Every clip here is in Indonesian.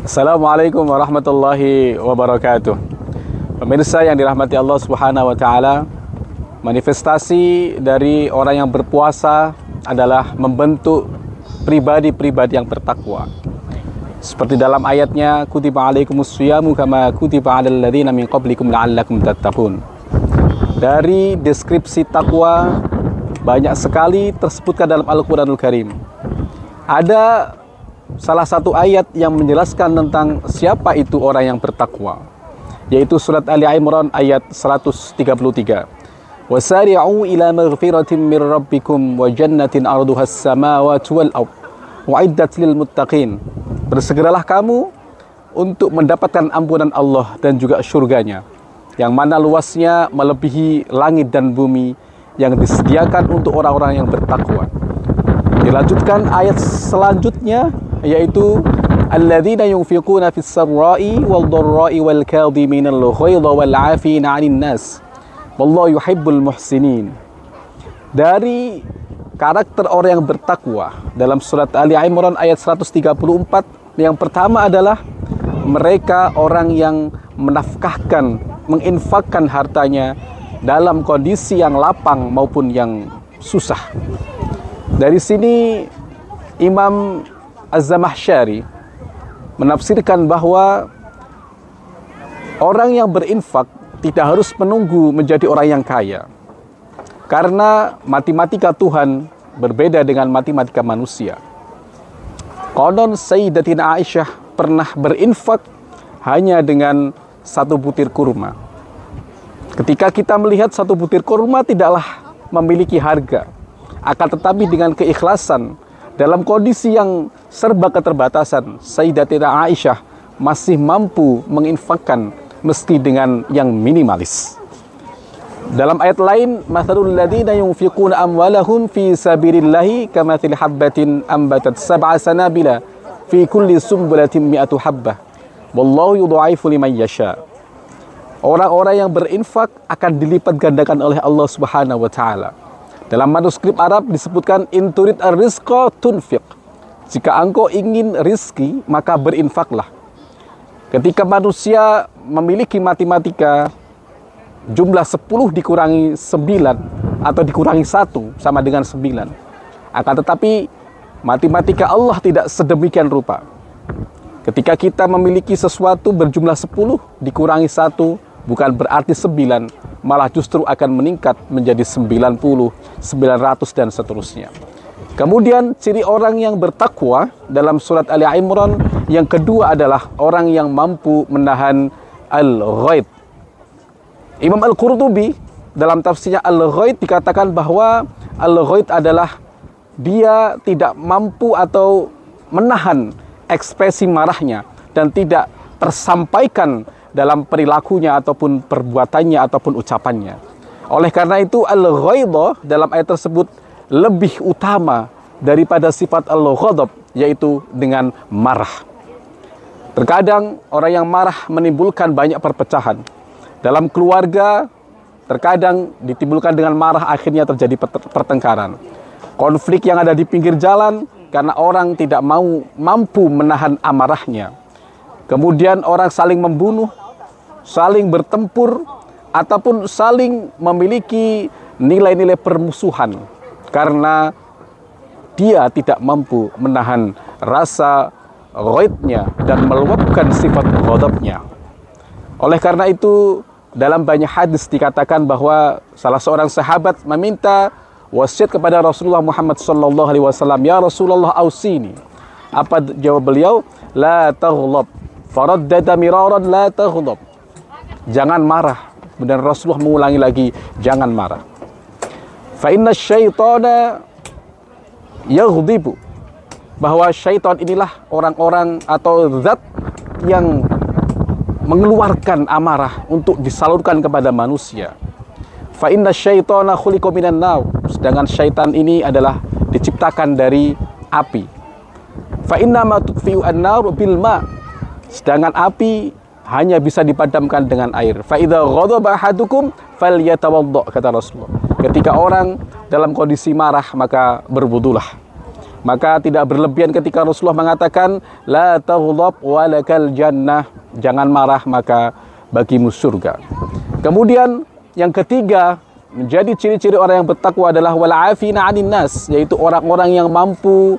Assalamualaikum warahmatullahi wabarakatuh. Pemirsa yang dirahmati Allah Subhanahu wa taala, manifestasi dari orang yang berpuasa adalah membentuk pribadi-pribadi yang bertakwa. Seperti dalam ayatnya, kutiba alaikumus syiyamu kama kutiba alal ladzina min qablikum la'allakum tattaqun. Dari deskripsi takwa banyak sekali tersebutkan dalam Al-Qur'anul Karim. Ada salah satu ayat yang menjelaskan tentang siapa itu orang yang bertakwa, yaitu surat Ali Imran ayat 133. Wasari'u ila maghfiratin min rabbikum wa jannatin arduhas samawati wal ard wa'iddat lil muttaqin. Bersegeralah kamu untuk mendapatkan ampunan Allah dan juga surganya, yang mana luasnya melebihi langit dan bumi, yang disediakan untuk orang-orang yang bertakwa. Dilanjutkan ayat selanjutnya, yaitu alladzina yunfiquna fis sarra'i wal dharra'i wal kadhiminal ghaidha wal 'afina 'anil nas wallahu yuhibbul muhsinin. Dari karakter orang yang bertakwa dalam surat Ali Imran ayat 134, yang pertama adalah mereka orang yang menafkahkan, menginfakkan hartanya dalam kondisi yang lapang maupun yang susah. Dari sini Imam Az-Zamakhsyari menafsirkan bahwa orang yang berinfak tidak harus menunggu menjadi orang yang kaya, karena matematika Tuhan berbeda dengan matematika manusia. Konon Sayyidatina Aisyah pernah berinfak hanya dengan satu butir kurma. Ketika kita melihat satu butir kurma tidaklah memiliki harga, akan tetapi dengan keikhlasan dalam kondisi yang serba keterbatasan, Sayyidatina Aisyah masih mampu menginfakkan meski dengan yang minimalis. Dalam ayat lain, mathalul ladzina yunfiquna amwalahum fi sabilillahi kamathili habbatin ambatat sab'a sanabila fi kulli sumbulatin mi'atu habbah wallahu yudha'ifu liman yasha. Orang-orang yang berinfak akan dilipat gandakan oleh Allah Subhanahu wa taala. Dalam manuskrip Arab disebutkan inturid ar-rizqa tunfiq. Jika engkau ingin rizki, maka berinfaklah. Ketika manusia memiliki matematika, jumlah 10 dikurangi 9 atau dikurangi 1 sama dengan 9. Akan tetapi matematika Allah tidak sedemikian rupa. Ketika kita memiliki sesuatu berjumlah 10 dikurangi 1 bukan berarti 9, malah justru akan meningkat menjadi 90, 900 dan seterusnya. Kemudian ciri orang yang bertakwa dalam surat Ali Imran yang kedua adalah orang yang mampu menahan al-ghaid. Imam Al-Qurtubi dalam tafsirnya al-ghaid dikatakan bahwa al-ghaid adalah dia tidak mampu atau menahan ekspresi marahnya dan tidak tersampaikan dalam perilakunya ataupun perbuatannya ataupun ucapannya. Oleh karena itu al-ghaidha dalam ayat tersebut lebih utama daripada sifat al-ghadab, yaitu dengan marah. Terkadang orang yang marah menimbulkan banyak perpecahan. Dalam keluarga terkadang ditimbulkan dengan marah, akhirnya terjadi pertengkaran. Konflik yang ada di pinggir jalan karena orang tidak mampu menahan amarahnya. Kemudian orang saling membunuh, saling bertempur, ataupun saling memiliki nilai-nilai permusuhan karena dia tidak mampu menahan rasa ghaidnya dan meluapkan sifat ghadabnya. Oleh karena itu, dalam banyak hadis dikatakan bahwa salah seorang sahabat meminta wasiat kepada Rasulullah Muhammad SAW, "Ya Rasulullah, ausini." Apa jawab beliau? "La taghlab." Faraddada miraran, "La taghlab." Jangan marah. Kemudian Rasulullah mengulangi lagi, jangan marah. Fa inna syaitana yaghdibu. Bahwa syaitan inilah orang-orang atau zat yang mengeluarkan amarah untuk disalurkan kepada manusia. Fa inna syaitana khuliqa minan nar. Sedangkan syaitan ini adalah diciptakan dari api. Fa inna ma tudfi'u an-nar bil ma. Sedangkan api hanya bisa dipadamkan dengan air. Fa idza ghadaba ahadukum falyatawadda, kata Rasulullah. Ketika orang dalam kondisi marah, maka berwudulah. Maka tidak berlebihan ketika Rasulullah mengatakan la taghdab walakal jannah, jangan marah maka bagimu surga. Kemudian yang ketiga, menjadi ciri-ciri orang yang bertakwa adalah wal afina 'anil nas, yaitu orang-orang yang mampu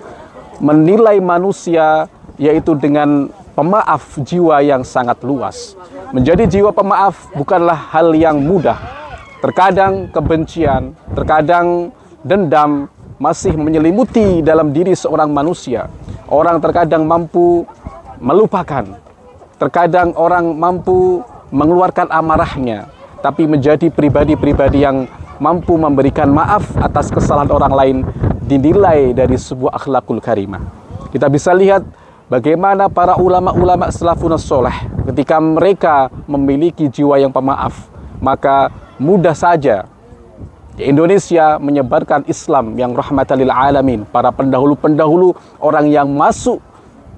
menilai manusia, yaitu dengan pemaaf, jiwa yang sangat luas. Menjadi jiwa pemaaf bukanlah hal yang mudah. Terkadang kebencian, terkadang dendam masih menyelimuti dalam diri seorang manusia. Orang terkadang mampu melupakan, terkadang orang mampu mengeluarkan amarahnya, tapi menjadi pribadi-pribadi yang mampu memberikan maaf atas kesalahan orang lain dinilai dari sebuah akhlakul karimah. Kita bisa lihat bagaimana para ulama-ulama salafun saleh ketika mereka memiliki jiwa yang pemaaf, maka mudah saja Indonesia menyebarkan Islam yang rahmatan lil alamin. Para pendahulu-pendahulu orang yang masuk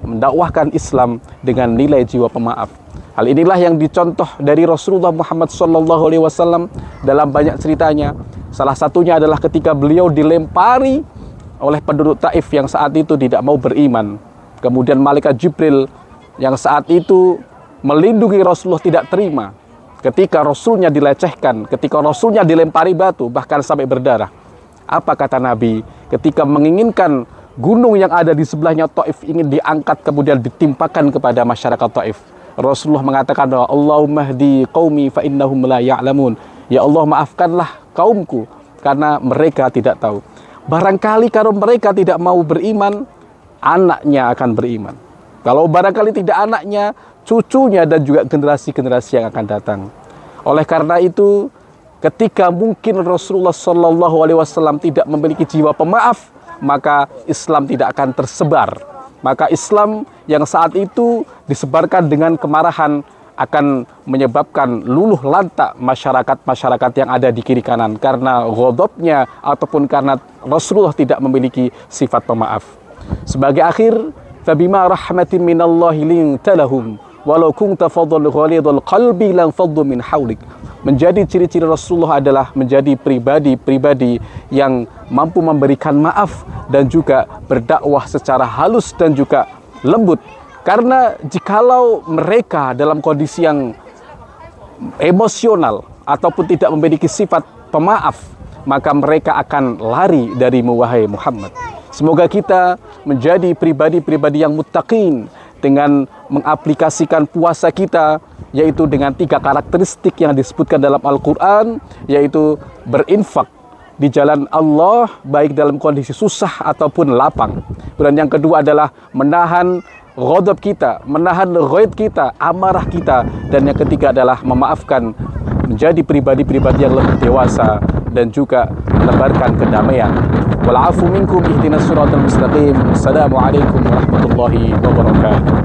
mendakwahkan Islam dengan nilai jiwa pemaaf. Hal inilah yang dicontoh dari Rasulullah Muhammad SAW dalam banyak ceritanya. Salah satunya adalah ketika beliau dilempari oleh penduduk Taif yang saat itu tidak mau beriman. Kemudian malaikat Jibril yang saat itu melindungi Rasulullah tidak terima ketika Rasulnya dilecehkan, ketika Rasulnya dilempari batu bahkan sampai berdarah. Apa kata Nabi ketika menginginkan gunung yang ada di sebelahnya Taif ingin diangkat kemudian ditimpakan kepada masyarakat Taif? Rasulullah mengatakan, Allahumma hdi qaumi fa innahum la ya'lamun. Ya Allah, maafkanlah kaumku karena mereka tidak tahu. Barangkali kalau mereka tidak mau beriman, anaknya akan beriman. Kalau barangkali tidak anaknya, cucunya dan juga generasi-generasi yang akan datang. Oleh karena itu, ketika mungkin Rasulullah SAW tidak memiliki jiwa pemaaf, maka Islam tidak akan tersebar. Maka Islam yang saat itu disebarkan dengan kemarahan akan menyebabkan luluh lantak masyarakat-masyarakat yang ada di kiri kanan karena ghadabnya ataupun karena Rasulullah tidak memiliki sifat pemaaf. Sebagai akhir, fabima rahmatin minallahi linta lahum walau kunta fadhlan ghalidhal qalbi lan faddu min hawlik. Menjadi ciri-ciri Rasulullah adalah menjadi pribadi-pribadi yang mampu memberikan maaf dan juga berdakwah secara halus dan juga lembut. Karena jikalau mereka dalam kondisi yang emosional ataupun tidak memiliki sifat pemaaf, maka mereka akan lari darimu wahai Muhammad. Semoga kita menjadi pribadi-pribadi yang muttaqin dengan mengaplikasikan puasa kita, yaitu dengan 3 karakteristik yang disebutkan dalam Al-Quran, yaitu berinfak di jalan Allah baik dalam kondisi susah ataupun lapang. Dan yang kedua adalah menahan ghadab kita, menahan ghaid kita, amarah kita. Dan yang ketiga adalah memaafkan, menjadi pribadi-pribadi yang lebih dewasa dan juga menebarkan kedamaian. Wal'afu minkum ihdinas siratal mustaqim. Assalamualaikum warahmatullahi wabarakatuh.